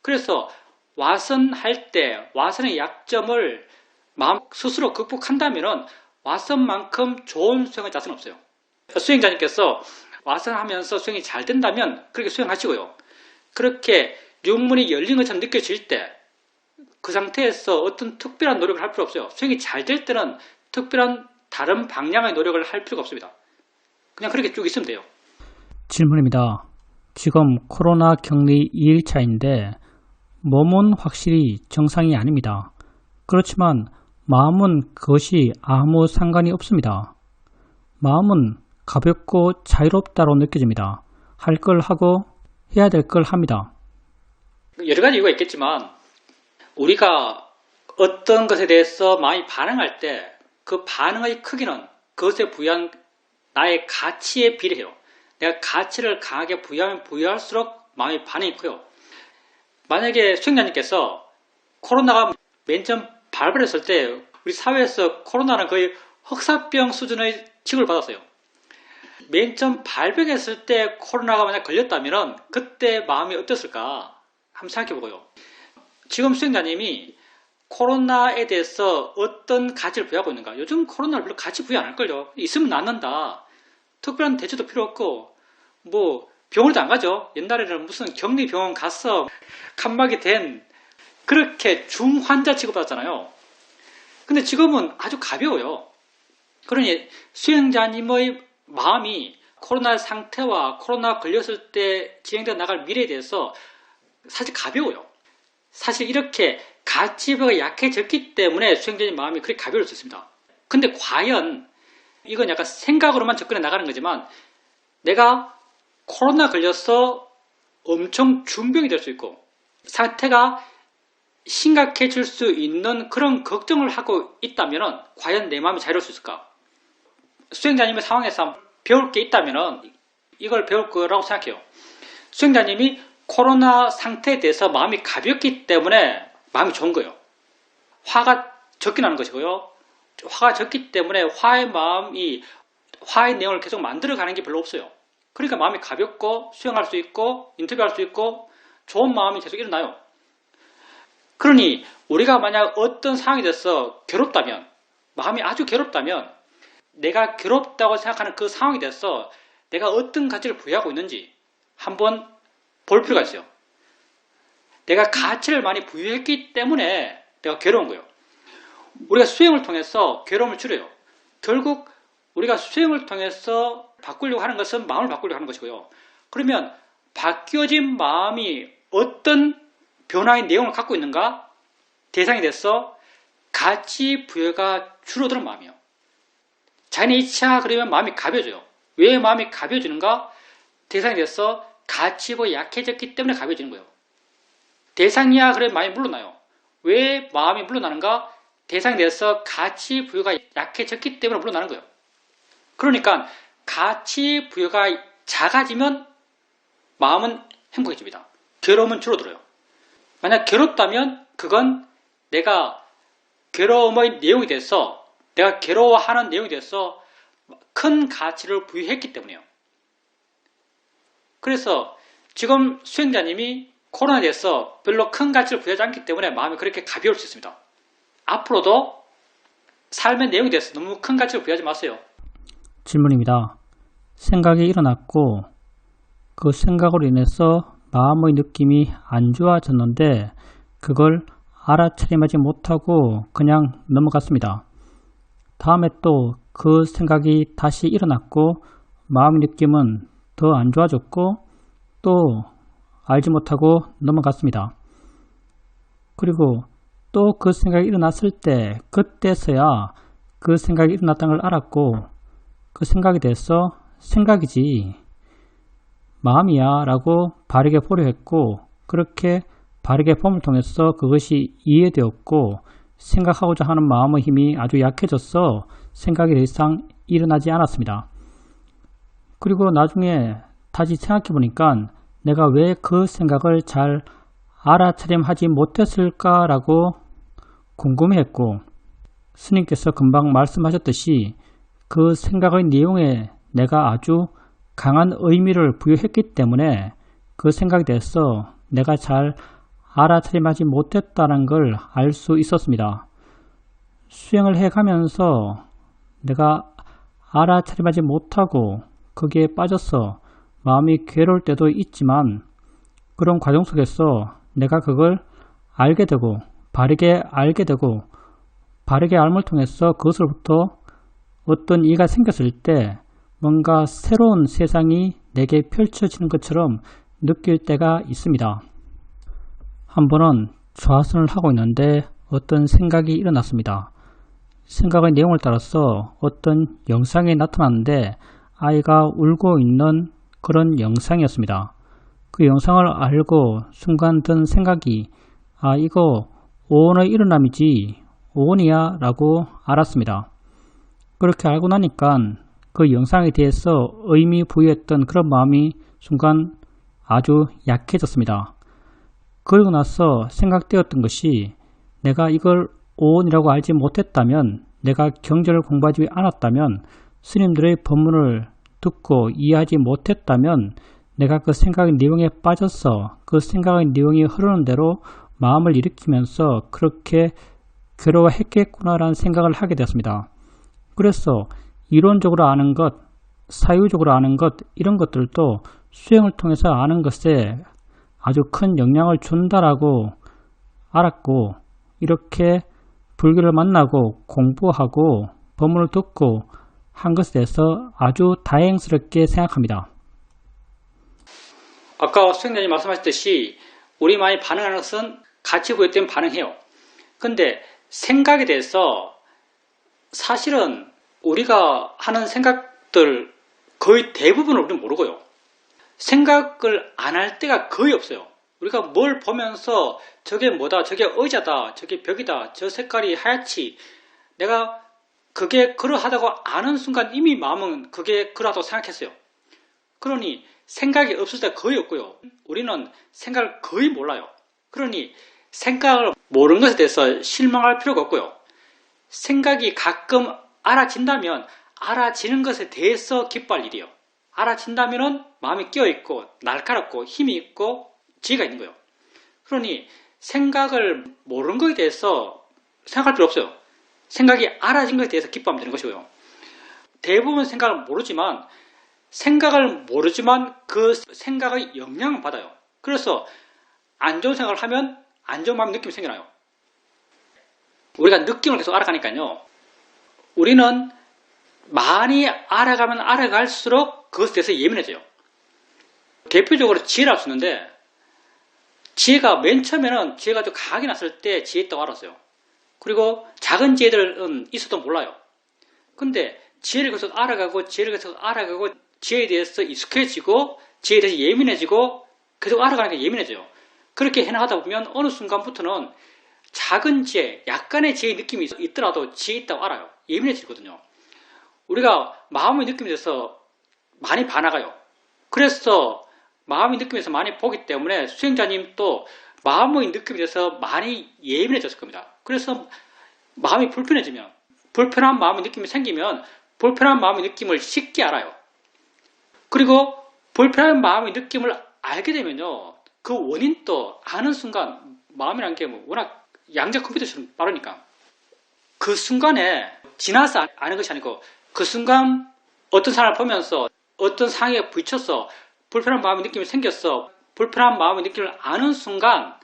그래서 와선할 때 와선의 약점을 마음 스스로 극복한다면 와선만큼 좋은 수행의 자세는 없어요. 수행자님께서 와선하면서 수행이 잘 된다면 그렇게 수행하시고요. 그렇게 육문이 열린 것처럼 느껴질 때 그 상태에서 어떤 특별한 노력을 할 필요 없어요. 수행이 잘 될 때는 특별한 다른 방향의 노력을 할 필요가 없습니다. 그냥 그렇게 쭉 있으면 돼요. 질문입니다. 지금 코로나 격리 2일차인데 몸은 확실히 정상이 아닙니다. 그렇지만 마음은 그것이 아무 상관이 없습니다. 마음은 가볍고 자유롭다로 느껴집니다. 할 걸 하고 해야 될 걸 합니다. 여러 가지 이유가 있겠지만 우리가 어떤 것에 대해서 마음이 반응할 때 그 반응의 크기는 그것에 부여한 나의 가치에 비례해요. 내가 가치를 강하게 부여하면 부여할수록 마음의 반응이 커요. 만약에 수행자님께서 코로나가 맨 처음 발발했을 때 우리 사회에서 코로나는 거의 흑사병 수준의 취급을 받았어요. 맨 처음 발병했을 때 코로나가 만약 걸렸다면 그때 마음이 어땠을까 한번 생각해보고요. 지금 수행자님이 코로나에 대해서 어떤 가치를 부여하고 있는가? 요즘 코로나를 별로 가치 부여 안 할걸요. 있으면 낫는다. 특별한 대처도 필요 없고 뭐 병원도 안 가죠. 옛날에는 무슨 격리병원 가서 칸막이 된 그렇게 중환자 취급받았잖아요. 근데 지금은 아주 가벼워요. 그러니 수행자님의 마음이 코로나 상태와 코로나 걸렸을 때 진행되어 나갈 미래에 대해서 사실 가벼워요. 사실 이렇게 가치부가 약해졌기 때문에 수행자님 마음이 그렇게 가벼울 수 있습니다. 근데 과연 이건 약간 생각으로만 접근해 나가는 거지만 내가 코로나 걸려서 엄청 중병이 될 수 있고 사태가 심각해질 수 있는 그런 걱정을 하고 있다면 과연 내 마음이 자유로울 수 있을까? 수행자님의 상황에서 배울 게 있다면 이걸 배울 거라고 생각해요. 수행자님이 코로나 상태에 대해서 마음이 가볍기 때문에 마음이 좋은 거예요. 화가 적게 나는 것이고요. 화가 적기 때문에 화의 내용을 계속 만들어가는 게 별로 없어요. 그러니까 마음이 가볍고 수행할 수 있고 인터뷰할 수 있고 좋은 마음이 계속 일어나요. 그러니 우리가 만약 어떤 상황이 돼서 괴롭다면, 마음이 아주 괴롭다면 내가 괴롭다고 생각하는 그 상황이 돼서 내가 어떤 가치를 부여하고 있는지 한번 볼 필요가 있어요. 내가 가치를 많이 부여했기 때문에 내가 괴로운 거예요. 우리가 수행을 통해서 괴로움을 줄여요. 결국 우리가 수행을 통해서 바꾸려고 하는 것은 마음을 바꾸려고 하는 것이고요. 그러면 바뀌어진 마음이 어떤 변화의 내용을 갖고 있는가? 대상이 돼서 가치 부여가 줄어드는 마음이에요. 자연의 이치야 그러면 마음이 가벼워져요. 왜 마음이 가벼워지는가? 대상이 돼서 가치 부여가 약해졌기 때문에 가벼워지는 거예요. 대상이야 그러면 마음이 물러나요. 왜 마음이 물러나는가? 대상이 돼서 가치 부여가 약해졌기 때문에 물러나는 거예요. 그러니까 가치 부여가 작아지면 마음은 행복해집니다. 괴로움은 줄어들어요. 만약 괴롭다면 그건 내가 괴로움의 내용이 돼서 내가 괴로워하는 내용이 돼서 큰 가치를 부여했기 때문이에요. 그래서 지금 수행자님이 코로나에 대해서 별로 큰 가치를 부여하지 않기 때문에 마음이 그렇게 가벼울 수 있습니다. 앞으로도 삶의 내용에 대해서 너무 큰 가치를 부여하지 마세요. 질문입니다. 생각이 일어났고 그 생각으로 인해서 마음의 느낌이 안 좋아졌는데 그걸 알아차림하지 못하고 그냥 넘어갔습니다. 다음에 또 그 생각이 다시 일어났고 마음의 느낌은 더 안 좋아졌고 또 알지 못하고 넘어갔습니다. 그리고 또 그 생각이 일어났을 때 그때서야 그 생각이 일어났다는 걸 알았고 그 생각에 대해서 생각이지 마음이야 라고 바르게 보려 했고 그렇게 바르게 봄을 통해서 그것이 이해되었고 생각하고자 하는 마음의 힘이 아주 약해져서 생각이 더 이상 일어나지 않았습니다. 그리고 나중에 다시 생각해 보니까 내가 왜 그 생각을 잘 알아차림하지 못했을까라고 궁금해했고 스님께서 금방 말씀하셨듯이 그 생각의 내용에 내가 아주 강한 의미를 부여했기 때문에 그 생각에 대해서 내가 잘 알아차림하지 못했다는 걸 알 수 있었습니다. 수행을 해가면서 내가 알아차림하지 못하고 거기에 빠져서 마음이 괴로울 때도 있지만 그런 과정 속에서 내가 그걸 알게 되고 바르게 알게 되고 바르게 알을 통해서 그것으로부터 어떤 이해가 생겼을 때 뭔가 새로운 세상이 내게 펼쳐지는 것처럼 느낄 때가 있습니다. 한 번은 좌선을 하고 있는데 어떤 생각이 일어났습니다. 생각의 내용을 따라서 어떤 영상이 나타났는데 아이가 울고 있는 그런 영상이었습니다. 그 영상을 알고 순간 든 생각이 이거 오온의 일어남이지 오온이야 라고 알았습니다. 그렇게 알고 나니까 그 영상에 대해서 의미 부여했던 그런 마음이 순간 아주 약해졌습니다. 그러고 나서 생각되었던 것이 내가 이걸 오온이라고 알지 못했다면 내가 경전을 공부하지 않았다면 스님들의 법문을 듣고 이해하지 못했다면 내가 그 생각의 내용에 빠져서 그 생각의 내용이 흐르는 대로 마음을 일으키면서 그렇게 괴로워했겠구나라는 생각을 하게 되었습니다. 그래서 이론적으로 아는 것, 사유적으로 아는 것 이런 것들도 수행을 통해서 아는 것에 아주 큰 영향을 준다라고 알았고 이렇게 불교를 만나고 공부하고 법문을 듣고 한 것에 대해서 아주 다행스럽게 생각합니다. 아까 수행자님 말씀하셨듯이 우리 마음이 반응하는 것은 가치 부여 때문에 반응해요. 근데 생각에 대해서 사실은 우리가 하는 생각들 거의 대부분을 우리는 모르고요. 생각을 안 할 때가 거의 없어요. 우리가 뭘 보면서 저게 뭐다, 저게 의자다, 저게 벽이다, 저 색깔이 하얗지 내가 그게 그러하다고 아는 순간 이미 마음은 그게 그러하다고 생각했어요. 그러니 생각이 없을 때가 거의 없고요. 우리는 생각을 거의 몰라요. 그러니 생각을 모르는 것에 대해서 실망할 필요가 없고요. 생각이 가끔 알아진다면 알아지는 것에 대해서 기뻐할 일이에요. 알아진다면 마음이 끼어있고 날카롭고 힘이 있고 지혜가 있는 거예요. 그러니 생각을 모르는 것에 대해서 생각할 필요 없어요. 생각이 알아진 것에 대해서 기뻐하면 되는 것이고요. 대부분 생각을 모르지만 그 생각의 영향을 받아요. 그래서 안 좋은 생각을 하면 안 좋은 마음의 느낌이 생겨나요. 우리가 느낌을 계속 알아가니까요. 우리는 많이 알아가면 알아갈수록 그것에 대해서 예민해져요. 대표적으로 지혜를 알 수 있는데 지혜가 맨 처음에는 지혜가 좀 강하게 났을 때 지혜 있다고 알았어요. 그리고 작은 지혜들은 있어도 몰라요. 근데 지혜를 계속 알아가고 지혜에 대해서 익숙해지고 지혜에 대해서 예민해지고 계속 알아가니까 예민해져요. 그렇게 해나가다 보면 어느 순간부터는 작은 지혜, 약간의 지혜의 느낌이 있더라도 지혜 있다고 알아요. 예민해지거든요. 우리가 마음의 느낌에 대해서 많이 반화가요. 그래서 마음의 느낌에서 많이 보기 때문에 수행자님도 마음의 느낌에 대해서 많이 예민해졌을 겁니다. 그래서 마음이 불편해지면 불편한 마음의 느낌이 생기면 불편한 마음의 느낌을 쉽게 알아요. 그리고 불편한 마음의 느낌을 알게 되면요. 그 원인도 아는 순간 마음이란 게 워낙 양자 컴퓨터처럼 빠르니까 그 순간에 지나서 아는 것이 아니고 그 순간 어떤 사람을 보면서 어떤 상황에 부딪혀서 불편한 마음의 느낌이 생겼어. 불편한 마음의 느낌을 아는 순간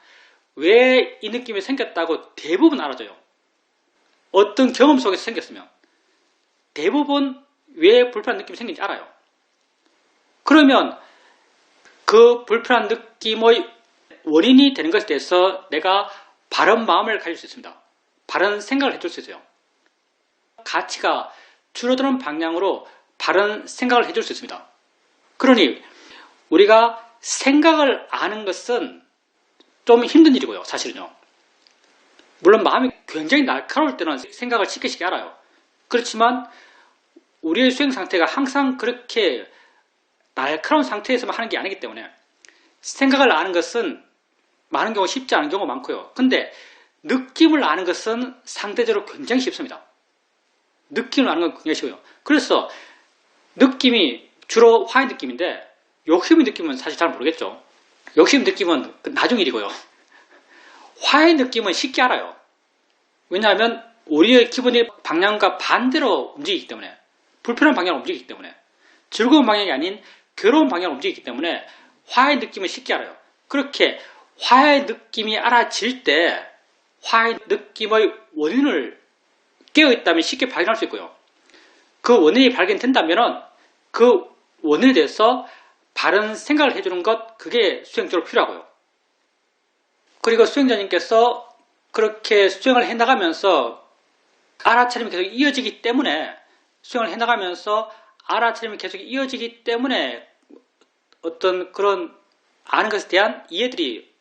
왜 이 느낌이 생겼다고 대부분 알아져요. 어떤 경험 속에서 생겼으면. 대부분 왜 불편한 느낌이 생긴지 알아요. 그러면 그 불편한 느낌의 원인이 되는 것에 대해서 내가 바른 마음을 가질 수 있습니다. 바른 생각을 해줄 수 있어요. 가치가 줄어드는 방향으로 바른 생각을 해줄 수 있습니다. 그러니 우리가 생각을 아는 것은 좀 힘든 일이고요. 사실은요. 물론 마음이 굉장히 날카로울 때는 생각을 쉽게 알아요. 그렇지만 우리의 수행 상태가 항상 그렇게 날카로운 상태에서만 하는 게 아니기 때문에 생각을 아는 것은 많은 경우 쉽지 않은 경우가 많고요. 근데 느낌을 아는 것은 상대적으로 굉장히 쉽습니다. 느낌을 아는 건 굉장히 쉬워요. 그래서 느낌이 주로 화의 느낌인데 욕심의 느낌은 사실 잘 모르겠죠. 욕심 느낌은 나중 일이고요. 화의 느낌은 쉽게 알아요. 왜냐하면 우리의 기분이 방향과 반대로 움직이기 때문에, 불편한 방향으로 움직이기 때문에, 즐거운 방향이 아닌 괴로운 방향으로 움직이기 때문에 화의 느낌은 쉽게 알아요. 그렇게 화의 느낌이 알아질 때 화의 느낌의 원인을 깨어있다면 쉽게 발견할 수 있고요. 그 원인이 발견된다면 그 원인에 대해서 바른 생각을 해주는 것, 그게 수행적으로 필요하고요. 그리고 수행자님께서 그렇게 수행을 해나가면서 알아차림이 계속 이어지기 때문에, 수행을 해나가면서 알아차림이 계속 이어지기 때문에 어떤 그런 아는 것에 대한 이해들이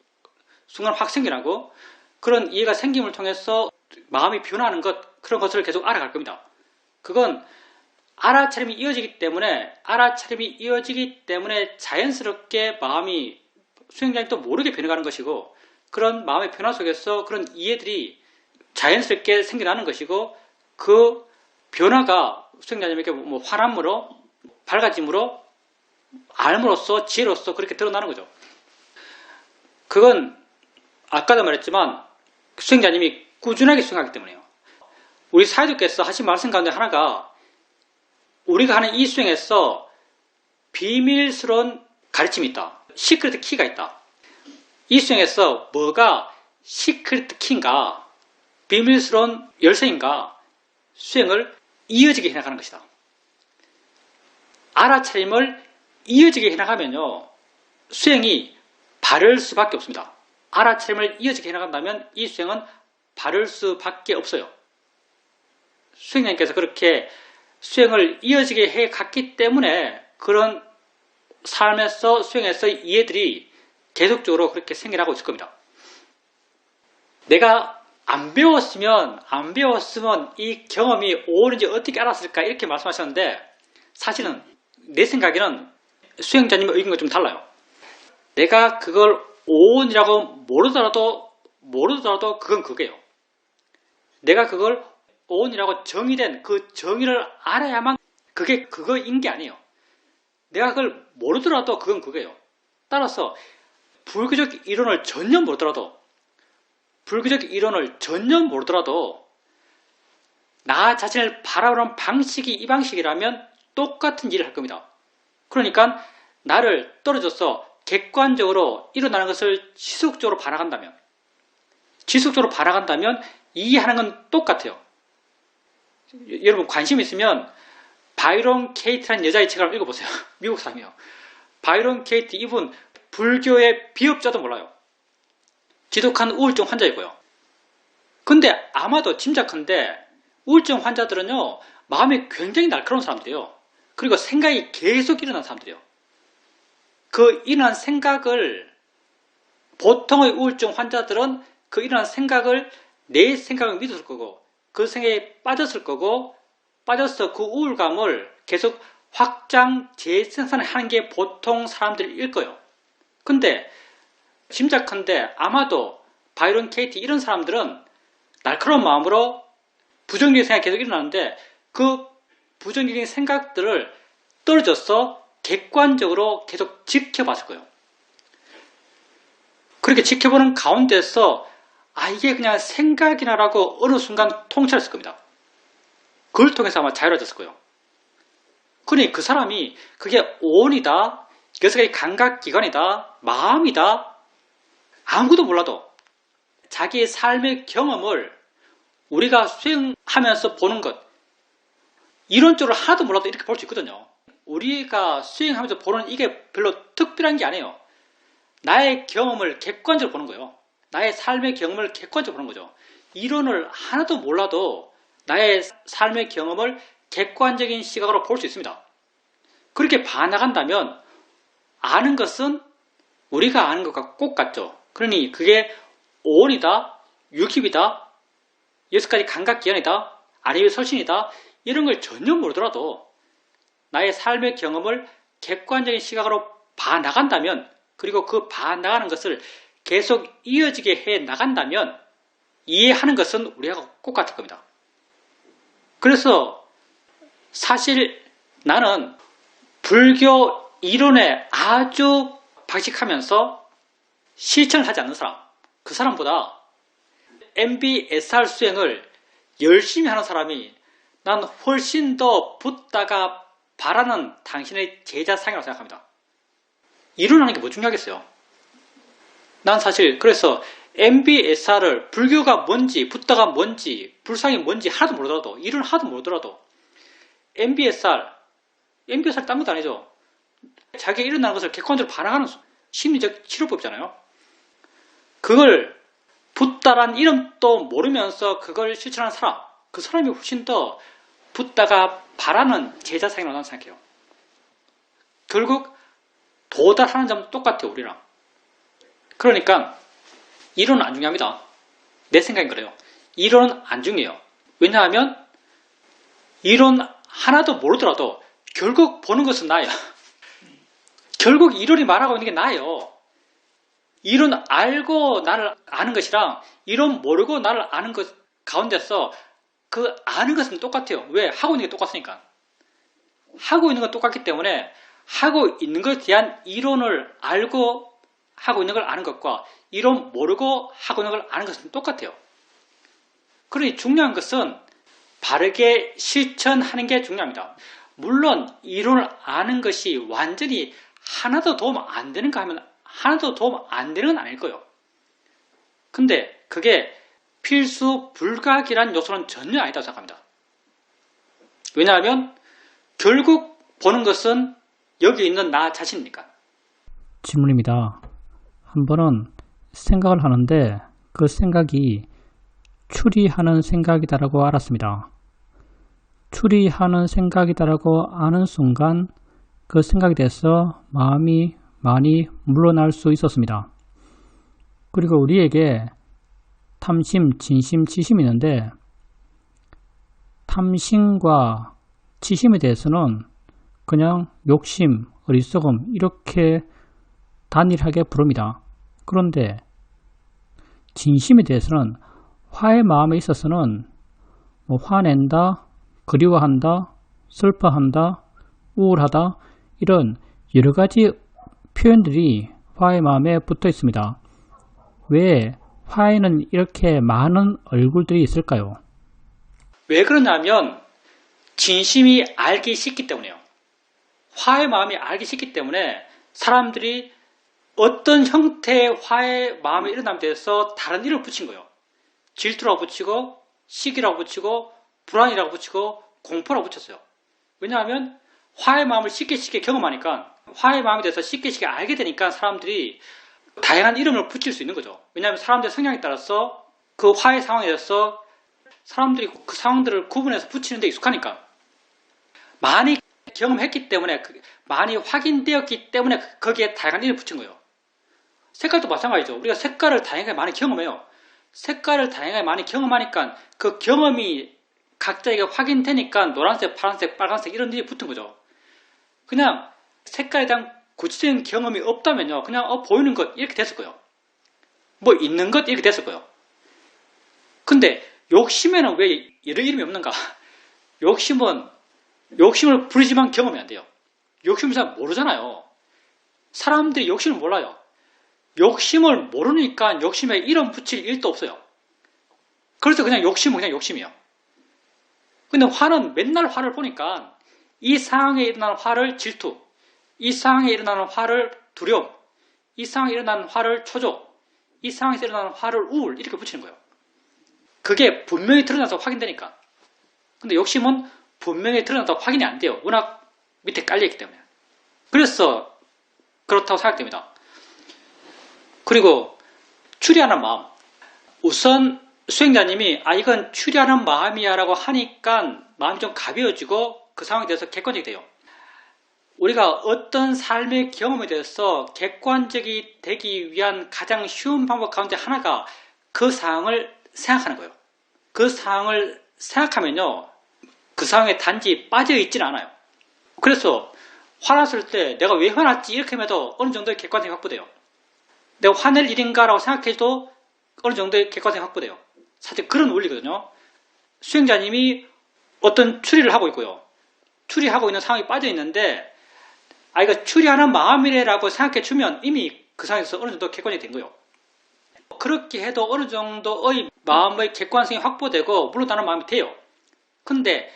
순간 확 생겨나고, 그런 이해가 생김을 통해서 마음이 변화하는 것, 그런 것을 계속 알아갈 겁니다. 그건 알아차림이 이어지기 때문에 자연스럽게 마음이 수행자님도 모르게 변해가는 것이고, 그런 마음의 변화 속에서 그런 이해들이 자연스럽게 생겨나는 것이고, 그 변화가 수행자님에게 환함으로, 밝아짐으로, 알므로써, 지혜로서 그렇게 드러나는 거죠. 그건 아까도 말했지만 수행자님이 꾸준하게 수행하기 때문이에요. 우리 사회자께서 하신 말씀 가운데 하나가, 우리가 하는 이 수행에서 비밀스러운 가르침이 있다. 시크릿 키가 있다. 이 수행에서 뭐가 시크릿 키인가, 비밀스러운 열쇠인가, 수행을 이어지게 해나가는 것이다. 알아차림을 이어지게 해나가면요, 수행이 바를 수밖에 없습니다. 알아차림을 이어지게 해나간다면 이 수행은 바를 수밖에 없어요. 수행자님께서 그렇게 수행을 이어지게 해갔기 때문에 그런 삶에서, 수행에서 이해들이 계속적으로 그렇게 생겨나고 있을 겁니다. 내가 안 배웠으면 이 경험이 옳은지 어떻게 알았을까, 이렇게 말씀하셨는데, 사실은 내 생각에는 수행자님의 의견과 좀 달라요. 내가 그걸 오온이라고 모르더라도 그건 그게요. 내가 그걸 오온이라고 정의된 그 정의를 알아야만 그게 그거인 게 아니에요. 내가 그걸 모르더라도 그건 그게요. 따라서 불교적 이론을 전혀 모르더라도 나 자신을 바라보는 방식이 이 방식이라면 똑같은 일을 할 겁니다. 그러니까 나를 떨어져서 객관적으로 일어나는 것을 지속적으로 바라간다면 이해하는 건 똑같아요. 여러분 관심 있으면 바이런 케이트라는 여자의 책을 읽어보세요. 미국 사람이에요. 바이런 케이트, 이분 불교의 비업자도 몰라요. 지독한 우울증 환자이고요. 근데 아마도 짐작컨대 우울증 환자들은요, 마음이 굉장히 날카로운 사람들이에요. 그리고 생각이 계속 일어나는 사람들이에요. 그 일어난 생각을, 보통의 우울증 환자들은 그 일어난 생각을 내 생각을 믿었을 거고, 그 생각에 빠졌을 거고, 빠져서 그 우울감을 계속 확장, 재생산하는 게 보통 사람들일 거예요. 근데 짐작컨대 아마도 바이런 케이티 이런 사람들은 날카로운 마음으로 부정적인 생각이 계속 일어나는데, 그 부정적인 생각들을 떨어져서 객관적으로 계속 지켜봤을 거예요. 그렇게 지켜보는 가운데서 이게 그냥 생각이나라고 어느 순간 통찰했을 겁니다. 그걸 통해서 아마 자유로워졌을 거예요. 그러니 그 사람이 그게 오온이다, 6가지 감각기관이다, 마음이다, 아무도 몰라도 자기의 삶의 경험을 우리가 수행하면서 보는 것, 이론적으로 하나도 몰라도 이렇게 볼 수 있거든요. 우리가 수행하면서 보는 이게 별로 특별한 게 아니에요. 나의 경험을 객관적으로 보는 거예요. 나의 삶의 경험을 객관적으로 보는 거죠. 이론을 하나도 몰라도 나의 삶의 경험을 객관적인 시각으로 볼 수 있습니다. 그렇게 봐나간다면 아는 것은 우리가 아는 것과 꼭 같죠. 그러니 그게 오온이다, 육힙이다, 6가지 감각기현이다, 아니면 설신이다, 이런 걸 전혀 모르더라도 나의 삶의 경험을 객관적인 시각으로 봐나간다면, 그리고 그 봐나가는 것을 계속 이어지게 해 나간다면 이해하는 것은 우리하고 꼭 같을 겁니다. 그래서 사실 나는 불교 이론에 아주 박식하면서 실천을 하지 않는 사람, 그 사람보다 MBSR 수행을 열심히 하는 사람이 난 훨씬 더 붓다가 바라는 당신의 제자상이라고 생각합니다. 이론하는 게 뭐 중요하겠어요? 난 사실 그래서 MBSR을 불교가 뭔지, 붓다가 뭔지, 불상이 뭔지 하나도 모르더라도, 이론 하나도 모르더라도 MBSR 딴 것도 아니죠. 자기가 일어나는 것을 객관적으로 반항하는 심리적 치료법이잖아요. 그걸 붓다란 이름도 모르면서 그걸 실천하는 사람, 그 사람이 훨씬 더 붓다가 바라는 제자상이라고 나는 생각해요. 결국 도달하는 점은 똑같아요, 우리랑. 그러니까 이론은 안 중요합니다. 내 생각인 그래요. 이론은 안 중요해요. 왜냐하면 이론 하나도 모르더라도 결국 보는 것은 나예요. 결국 이론이 말하고 있는 게 나예요. 이론 알고 나를 아는 것이랑 이론 모르고 나를 아는 것 가운데서 그 아는 것은 똑같아요. 왜? 하고 있는 게 똑같으니까. 하고 있는 건 똑같기 때문에 하고 있는 것에 대한 이론을 알고 하고 있는 걸 아는 것과 이론 모르고 하고 있는 걸 아는 것은 똑같아요. 그러니 중요한 것은 바르게 실천하는 게 중요합니다. 물론 이론을 아는 것이 완전히 하나도 도움 안 되는가 하면 하나도 도움 안 되는 건 아닐 거예요. 근데 그게 필수 불가결한 요소는 전혀 아니다고 생각합니다. 왜냐하면 결국 보는 것은 여기 있는 나 자신이니까. 질문입니다. 한 번은 생각을 하는데 그 생각이 추리하는 생각이다라고 알았습니다. 추리하는 생각이다라고 아는 순간 그 생각에 대해서 마음이 많이 물러날 수 있었습니다. 그리고 우리에게 탐심, 진심, 치심이 있는데 탐심과 치심에 대해서는 그냥 욕심, 어리석음 이렇게 단일하게 부릅니다. 그런데 진심에 대해서는 화의 마음에 있어서는 화낸다, 그리워한다, 슬퍼한다, 우울하다 이런 여러 가지 표현들이 화의 마음에 붙어 있습니다. 왜 화에는 이렇게 많은 얼굴들이 있을까요? 왜 그러냐면 진심이 알기 쉽기 때문이에요. 화의 마음이 알기 쉽기 때문에 사람들이 어떤 형태의 화의 마음이 일어남에 대해서 다른 이름을 붙인 거예요. 질투라고 붙이고 시기라고 붙이고 불안이라고 붙이고 공포라고 붙였어요. 왜냐하면 화의 마음을 쉽게 경험하니까 화의 마음에 대해서 쉽게 알게 되니까 사람들이 다양한 이름을 붙일 수 있는 거죠. 왜냐하면 사람들의 성향에 따라서 그 화의 상황에 대해서 사람들이 그 상황들을 구분해서 붙이는 데 익숙하니까 많이 경험했기 때문에 많이 확인되었기 때문에 거기에 다양한 이름을 붙인 거예요. 색깔도 마찬가지죠. 우리가 색깔을 다양하게 많이 경험해요. 색깔을 다양하게 많이 경험하니까 그 경험이 각자에게 확인되니까 노란색, 파란색, 빨간색 이런 일이 붙은 거죠. 그냥 색깔에 대한 구체적인 경험이 없다면요. 그냥 보이는 것 이렇게 됐을 거예요. 뭐 있는 것 이렇게 됐을 거예요. 근데 욕심에는 왜 이런 이름이 없는가? 욕심을 부리지만 경험이 안 돼요. 욕심을 잘 모르잖아요. 사람들이 욕심을 몰라요. 욕심을 모르니까 욕심에 이름 붙일 일도 없어요. 그래서 그냥 욕심은 그냥 욕심이에요. 근데 화는 맨날 화를 보니까 이 상황에 일어나는 화를 질투, 이 상황에 일어나는 화를 두려움, 이 상황에 일어나는 화를 초조, 이 상황에서 일어나는 화를 우울 이렇게 붙이는 거예요. 그게 분명히 드러나서 확인되니까. 근데 욕심은 분명히 드러났다고 확인이 안 돼요. 워낙 밑에 깔려있기 때문에. 그래서 그렇다고 생각됩니다. 그리고 추리하는 마음. 우선 수행자님이 이건 추리하는 마음이야 라고 하니까 마음이 좀 가벼워지고 그 상황에 대해서 객관적이 돼요. 우리가 어떤 삶의 경험에 대해서 객관적이 되기 위한 가장 쉬운 방법 가운데 하나가 그 상황을 생각하는 거예요. 그 상황을 생각하면요, 그 상황에 단지 빠져있지는 않아요. 그래서 화났을 때 내가 왜 화났지 이렇게 해도 어느 정도의 객관성이 확보돼요. 내가 화낼 일인가라고 생각해도 어느 정도의 객관성이 확보돼요. 사실 그런 원리거든요. 수행자님이 어떤 추리를 하고 있고요. 추리하고 있는 상황이 빠져있는데 이거 추리하는 마음이래라고 생각해주면 이미 그 상황에서 어느 정도 객관이 된 거예요. 그렇게 해도 어느 정도의 마음의 객관성이 확보되고 물러나는 마음이 돼요. 근데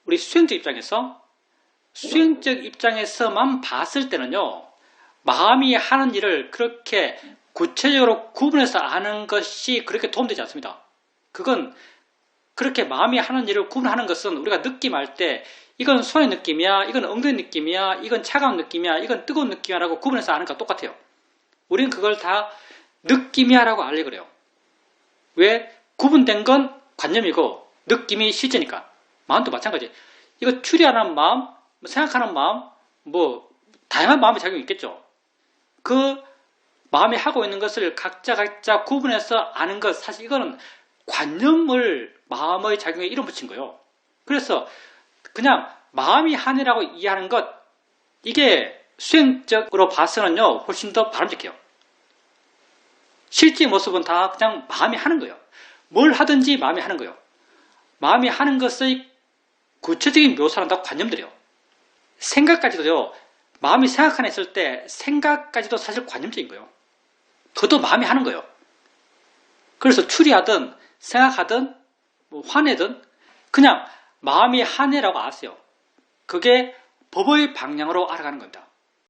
우리 수행적 입장에서만 봤을 때는요, 마음이 하는 일을 그렇게 구체적으로 구분해서 아는 것이 그렇게 도움되지 않습니다. 그건 그렇게 마음이 하는 일을 구분하는 것은 우리가 느낌할 때 이건 손의 느낌이야, 이건 엉덩이 느낌이야, 이건 차가운 느낌이야, 이건 뜨거운 느낌이야 라고 구분해서 아는 것과 똑같아요. 우리는 그걸 다 느낌이야 라고 알려 그래요. 왜? 구분된 건 관념이고 느낌이 실제니까. 마음도 마찬가지. 이거 추리하는 마음, 생각하는 마음, 다양한 마음의 작용이 있겠죠. 그 마음이 하고 있는 것을 각자 구분해서 아는 것, 사실 이거는 관념을 마음의 작용에 이름 붙인 거예요. 그래서 그냥 마음이 하느라고 이해하는 것, 이게 수행적으로 봐서는요, 훨씬 더 바람직해요. 실제 모습은 다 그냥 마음이 하는 거예요. 뭘 하든지 마음이 하는 거예요. 마음이 하는 것의 구체적인 묘사는 다 관념들이에요. 생각까지도요, 마음이 생각하나 있을 때 생각까지도 사실 관념적인 거예요. 그것도 마음이 하는 거예요. 그래서 추리하든 생각하든 화내든 그냥 마음이 하네라고 아세요. 그게 법의 방향으로 알아가는 겁니다.